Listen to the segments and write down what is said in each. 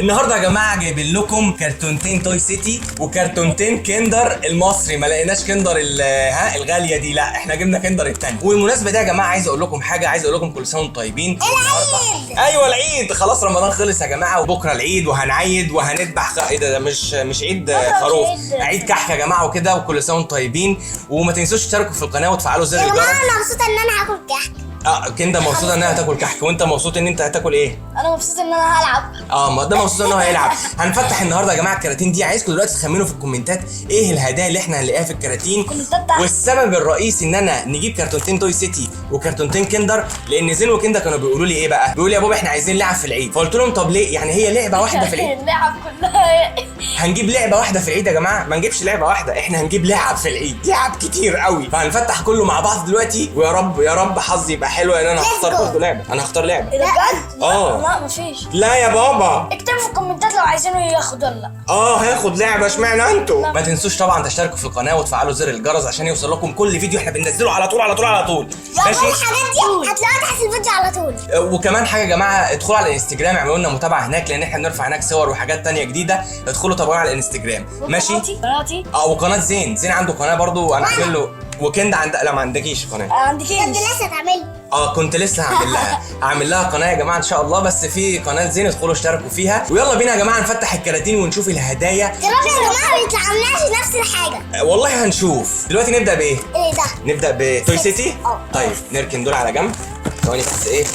النهارده يا جماعه جايبين لكم كرتونتين توي سيتي وكرتونتين كندر المصري. ما لقيناش كندر الغاليه دي، لا احنا جبنا كندر التاني. والمناسبه دي يا جماعه عايز اقول لكم حاجه، عايز اقول لكم كل سنه وانتم طيبين. العيد. ايوه العيد، خلاص رمضان خلص يا جماعه وبكره العيد وهنعيد وهنذبح. ايه ده مش عيد خروف، عيد كحك يا جماعه وكده. وكل سنه وانتم طيبين، وما تنسوش تشتركوا في القناه وتفعلوا زر الجرس. يا جماعه انا مبسوطه ان انا هاكل كحك. كندا مبسوطه انها هتاكل كحك، وانت مبسوط ان انت هتاكل ايه؟ انا مبسوطه ان انا هلعب. ما ده مبسوط ان هو هيلعب. هنفتح النهارده يا جماعه الكراتين دي. عايزكم دلوقتي تخمنوا في الكومنتات ايه الهدايا اللي احنا هنلاقيها في الكراتين. والسبب الرئيسي ان انا نجيب كرتونتين توي سيتي وكرتونتين كندر، لان زين وكندا كانوا بيقولوا لي ايه بقى؟ بيقولوا لي يا بابا احنا عايزين لعب في العيد. فقلت لهم طب ليه؟ يعني هي لعبه واحده في العيد؟ اللعب كلها هنجيب لعبه واحده في العيد يا جماعه؟ ما نجيبش لعبه واحده، احنا هنجيب لعب في العيد، لعب كتير قوي. فهنفتح كله مع بعض دلوقتي، ويا رب يا رب حظي يبقى حلو ان انا هختار برضه لعبه. انا هختار لعبه. ايه ده بجد؟ لا مفيش. لا يا بابا اكتبوا في الكومنتات لو عايزينه ياخد ولا لا. هاخد لعبه. اشمعنى انتوا؟ ما تنسوش طبعا تشتركوا في القناه وتفعلوا زر الجرس عشان يوصل لكم كل فيديو احنا بننزله على طول على طول على طول. ماشي. الحاجات دي هتلاقوها تحت الفيديو على طول. وكمان حاجه يا جماعه، ادخلوا على الانستجرام اعملوا لنا متابعه هناك، لان احنا بنرفع هناك صور وحاجات تانية جديده. ادخلوا تابعونا على الانستجرام. ماشي. قناتي وقناه زين عنده قناه برضو انا عامل له. وكندا لا ما عندكيش قناه. عندكيش. كنت لسه تعمل. كنت لسه هعمل لها قناه يا جماعه ان شاء الله. بس في قناه زين ادخلوا اشتركوا فيها. ويلا بينا يا جماعه نفتح الكراتين ونشوف الهدايا. يا رب يا جماعه ما يطلعناش نفس الحاجه. والله هنشوف. دلوقتي نبدا بايه؟ ايه ده؟ نبدا بتوي سيتي. طيب نركن دول على جنب ثواني بس. ايه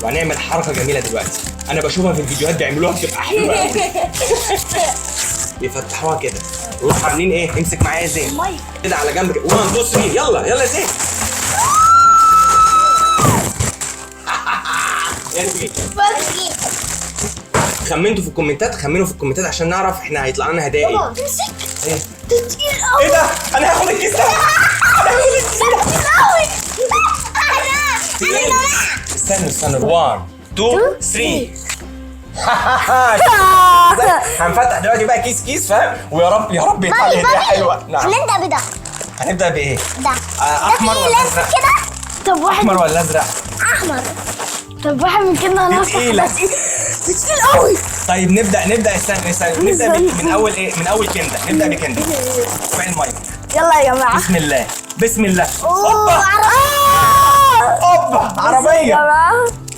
وهنعمل حركه جميله دلوقتي انا بشوفها في الفيديوهات بيعملوها بتبقى حلوه قوي. بيفتحوها كده ويروحوا عاملين ايه؟ امسك معايا يا زين كده على جنب كده. 1 2 3 يلا يلا يا زين. خمنتوا في الكومنتات، خمنوا في الكومنتات عشان نعرف احنا هيطلع لنا هدايا ايه. ايه ايه ده؟ انا هاخد الكيس ده. استنى 1 2 3. هنفتح دلوقتي بقى كيس فاهم؟ ويا رب يا رب يطلع لي هديه حلوه. نعم هنبدا بده. هنبدا بايه؟ ده احمر ولا ازرق؟ كده. طب واحد احمر ولا ازرق؟ احمر. طب واحد من كده انا تقيلة. تقيل قوي. طيب نبدا استنى نبدا من اول ايه؟ من اول كندا. نبدا بكندا. اسمعي المايك. يلا يا جماعه. بسم الله بسم الله. اوبا عربيه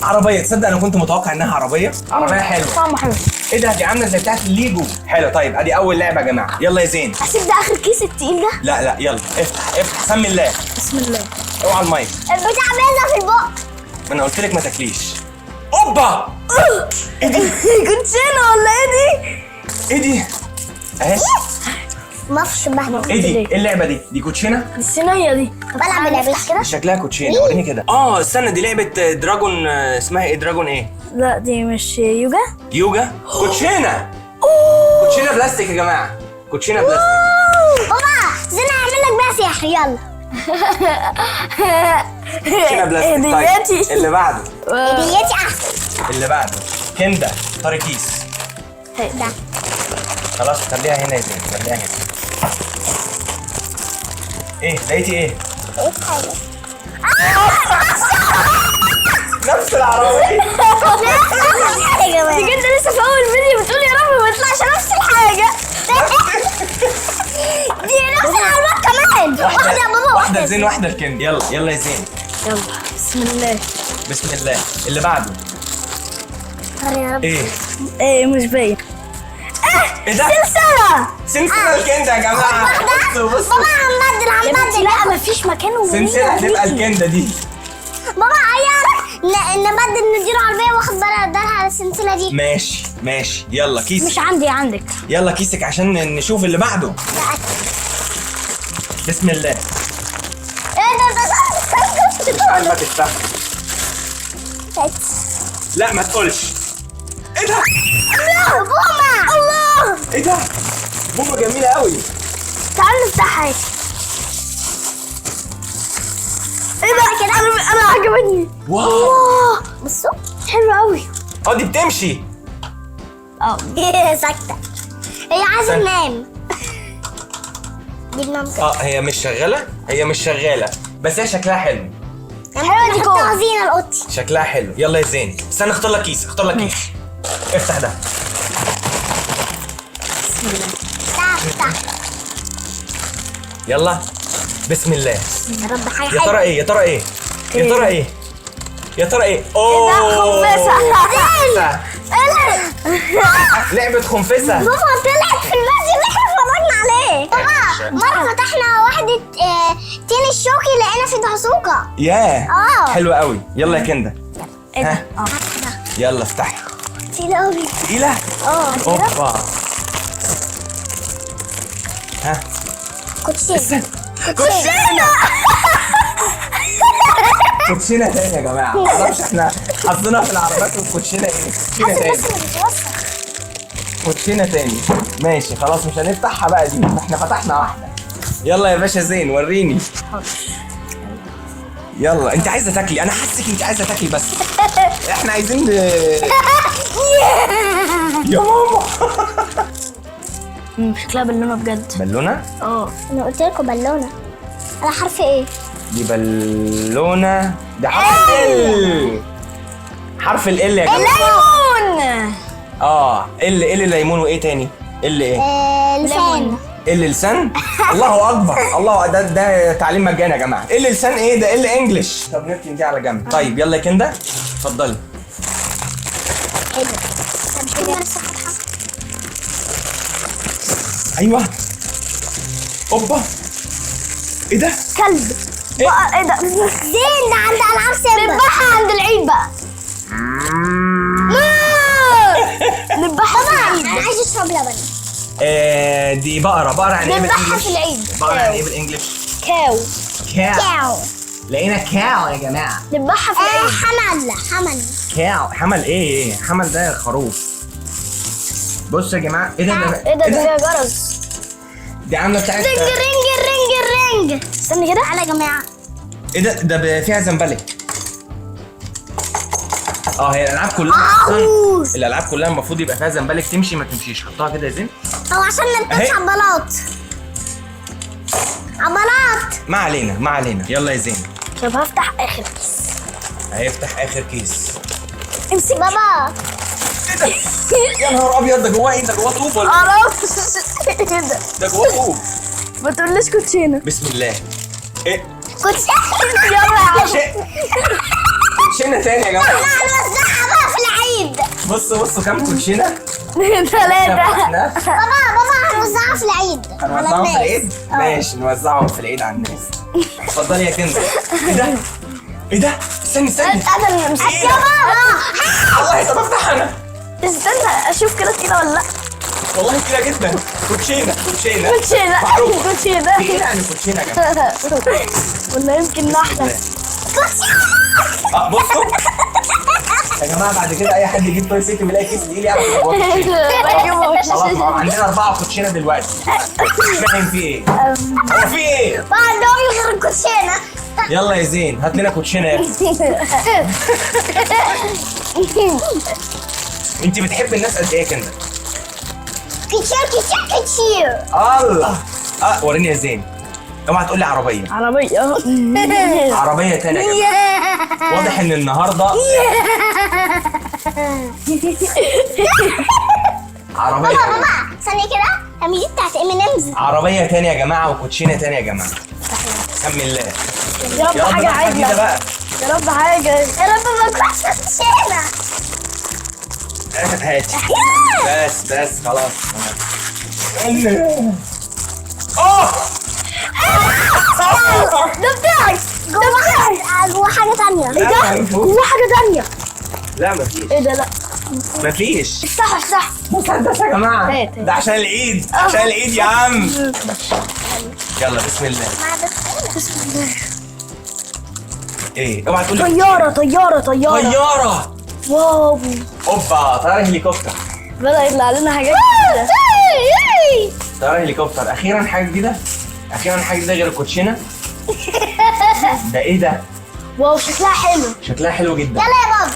عربيه. تصدق انا كنت متوقع انها عربيه حلوه. طعمه حلو. ايه ده؟ دي عامله زي بتاعت الليجو. حلو. طيب ادي اول لعبه يا جماعه. يلا يا زين. اسيب ده اخر كيس التقيل ده. لا يلا افتح سمي الله. بسم الله. اوعى المايك. البتاع بينزل في البق. ما انا قلت لك ما تاكليش. اوبا ايه دي؟ كوتشينه ولا ايه دي؟ اهي. ما فيش بهدل. ايه دي؟ ايه اللعبه دي؟ دي كوتشينه؟ الصينيه دي. بلعب اللعبه كده. شكلها كوتشينه. وريني كده. استنى دي لعبه دراجون. اسمها ايه؟ دراجون ايه؟ لا دي مش يوجا. كوتشينه. كوتشينه بلاستيك يا جماعه. كوتشينه بلاستيك. بابا زين هعمل لك بقى سحر. يلا. كوتشينه بلاستيك. طيب اللي بعده. هديتي احسن. اللي بعده كندا. طاري كيس. ده خلاص خليها هنا يا زين. خليها هنا. ايه لقيتي ايه؟ حاجه. نفس العربيه. بجد لسه في اول فيديو بتقول يا رب ما يطلعش نفس الحاجه. دي نفس العربيات كمان. واحده يا بابا. واحده لزين واحده لكندا. يلا يا زين. يلا بسم الله. بسم الله. اللي بعده. يا رب. ايه مش باين. ايه ده؟ سلسله الكندا يا جماعه. بصوا بابا هنبدل. لا مفيش مكان. سلسله هتبقى الكندا دي. بابا نبدل نديله عربيه واخد بدلها على السلسله دي. ماشي يلا كيس. مش عندك. يلا كيسك عشان نشوف اللي بعده. بسم الله. ايه ده ما تفتح. لا ما تقولش. ايه ده؟ الله بومه. الله. ايه ده؟ بومه جميله قوي. تعال نفتحها. ايه ده كده؟ انا عجبتني. واو بصوا حلو قوي. دي بتمشي. ساكته. هي عايزه تنام. دي بنام. هي مش شغاله بس هي شكلها حلو. حلوه دي زينه القطي. شكلها حلو. يلا يا زين استنى اختار لك كيس، اختار لك كيس. افتح ده. بسم الله. افتح. يلا بسم الله. يا رب حاجه يا ترى ايه؟ يا ترى ايه؟ يا ترى ايه؟ يا ترى ايه؟ اوه خنفسه. لعبة خنفسة. بابا طلعت في المسجد اللي احنا اتفرجنا عليه. بابا مرة فتحنا واحدة تين الشوكي لقينا في دعسوقة. ياه حلوة قوي. يلا يا كندا. ايه ده؟ يلا افتحي. تقيلة قوي. تقيلة؟ اوبا. ها كوتشينة. كوتشينة تاني يا جماعة. معرفش احنا حطينا في العربيات الكوتشينة ايه؟ كوتشينة تاني. كوتشينة تاني. ماشي خلاص مش هنفتحها بقى دي، احنا فتحنا واحدة. يلا يا باشا زين وريني. يلا انت عايزة تاكلي، انا حاسك انت عايزة تاكلي بس. احنا عايزين يا ماما. شكلها بالونه بجد. بالونة؟ انا قلت لكم بالونة. على حرف ايه؟ دي بالونة. ده حرف ال. حرف ال يا جماعة. ليمون. ال ليمون وايه تاني؟ ال ايه؟ لسان. ال لسان؟ الله اكبر. الله ده تعليم مجاني يا جماعة. ال لسان ايه ده؟ ال انجلش. طب نركن دي على جنب. طيب يلا يا كندا اتفضلي. ايه ده؟ طب كده نفس الفتحة. ايوه. اوبا. ايه ده؟ كلب. بقى ايه ده؟ زين ده عند العاب سيمبا. نذبحها عند العيد بقى. نذبحها في العيد. انا عايز اشرب لبن. دي بقرة يعني ايه نذبحها بالانجلش؟ في العيد. بقرة يعني ايه بالانجلش؟ كاو. كاو. لقينا كاو يا جماعة. نذبحها في العيد. حمل. كاو. حمل ايه؟ حمل ده خروف. بص يا جماعة ايه ده؟ ايه ده فيها جرس. دي عاملة بتاعت رينج. استني كده. تعالى يا جماعة. ايه ده فيها زنبلك. هي الالعاب كلها الالعاب كلها المفروض يبقى فيها زنبلك، تمشي ما تمشيش. حطها كده يا زين. هو عشان نلبس عضلات. ما علينا. يلا يا زين. طب هفتح اخر كيس. هيفتح اخر كيس. امسك بابا. ايه ده؟ يا نهار ابيض ده جواه ايه؟ ده جواه طوب ولا ايه ده؟ ده جواه طوب. ما تقوليش كوتشينه. بسم الله. ايه؟ كوتشينة. كوتشينة تاني يا جماعة. لا هنوزعها بقى في العيد. بصوا كام كوتشينة؟ 3. بابا هنوزعها في العيد. هنوزعهم في العيد؟ ماشي نوزعهم في العيد على الناس. اتفضلي يا كندا. ايه ده؟ استني. انا مش يا بابا. والله طب افتح انا. استنى اشوف كده ولا لا. والله كده جدا. كوتشينة كوتشينه. ايه يعني كوتشينة يا جماعة؟ ولا يمكن واحده. بصوا يا جماعة بعد كده اي حد يجيب توي سيتي ويلاقي كيس تقيل يعرف ان هو كوتشينة. خلاص عندنا 4 كوتشينة دلوقتي. مش فاهم في ايه؟ هو في ايه؟ ما عندهم غير الكوتشينة. يلا يا زين هات لنا كوتشينة يا ابني. انت بتحب الناس قد ايه يا كندا؟ كتير. الله. وريني يا زين. اوعى تقول لي عربية. عربية تانية يا جماعة. واضح ان النهارده عربية. بابا ثانية كده. دي بتاعت امينيمز. عربية تانية يا جماعة وكوتشينة تانية يا جماعة. بسم الله. يا رب حاجه عادله بقى. يا رب حاجه. يا رب ما تكونش كوتشينة. هاتي. بس خلاص. ده بتاعك. جوه حاجة تانية. ايه ده؟ جوه حاجه ثانيه. لا مفيش. ايه ده؟ لا مفيش. افتح. مسدس يا جماعة. هات. ده عشان العيد. عشان العيد يا عم. يلا بسم الله. ايه؟ اوعى تقول لي طياره. واو. اوبا طيارة هليكوبتر. بدأ يطلع لنا حاجات جديدة. طيارة هليكوبتر. اخيرا حاجة جديدة. غير الكوتشينة. ده ايه ده؟ واو شكلها حلو. شكلها حلو جدا. يلا يا بابا.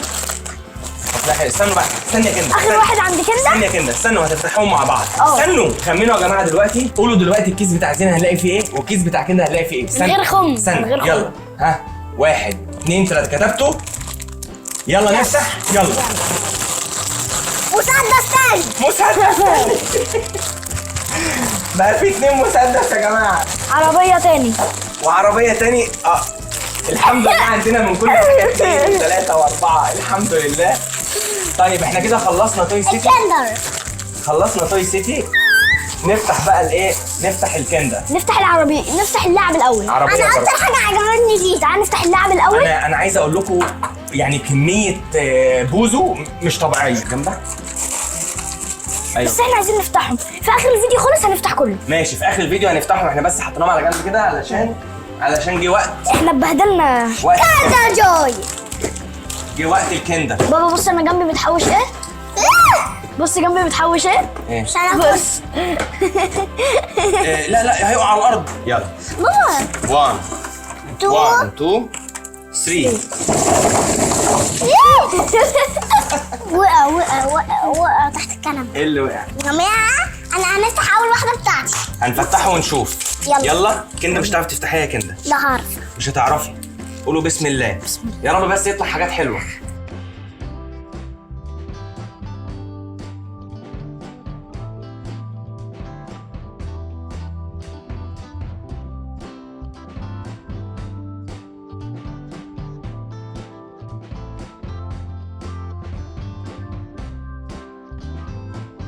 شكلها حلو. استنوا بقى. استني يا كندا. اخر واحد عند كندا. استني يا كندا. استنوا هتفتحوهم مع بعض. استنوا خمنوا يا جماعة دلوقتي. قولوا دلوقتي الكيس بتاع زين هنلاقي فيه ايه والكيس بتاع كندا هنلاقي فيه ايه. غير خم. استنى يلا. ها 1 2 3 كتبته. يلا نفتح يلا. مسدس تاني. مسدس تاني. بقى في 2 مسدس يا جماعه. عربية تاني. وعربيه تاني. الحمد لله عندنا من كل حاجه 2 3 و4 الحمد لله. طيب احنا كده خلصنا توي سيتي. الكندر. خلصنا توي سيتي. نفتح بقى الايه؟ نفتح الكندا. نفتح العربية، نفتح اللعب الأول. عربيه انا اكتر برضه. حاجه عجبتني فيه. تعال نفتح اللعب الأول. انا عايز اقول لكم يعني كميه بوزو مش طبيعيه. جنبك. ايوه بس احنا عايزين نفتحهم في آخر الفيديو خالص، هنفتح كله. ماشي، في اخر الفيديو هنفتحهم. احنا بس حطيناهم على جنب كده علشان جه وقت احنا اتبهدلنا. كندر جوي. جه وقت الكندا. بابا بص انا جنبي متحوش ايه؟ بص جنبي متحوش ايه؟ ايه؟ مش انا بص. لا هيقع على الارض. يلا. بابا 1 2 1 2 3. وقع تحت الكنبه. ايه اللي وقع؟ يا جماعه انا هنفتح اول واحده بتاعتي. هنفتحه ونشوف. يلا. كندا مش هتعرفي تفتحيها يا كندا. لا هعرف. مش هتعرفي. قولوا بسم الله. يا رب بس يطلع حاجات حلوه.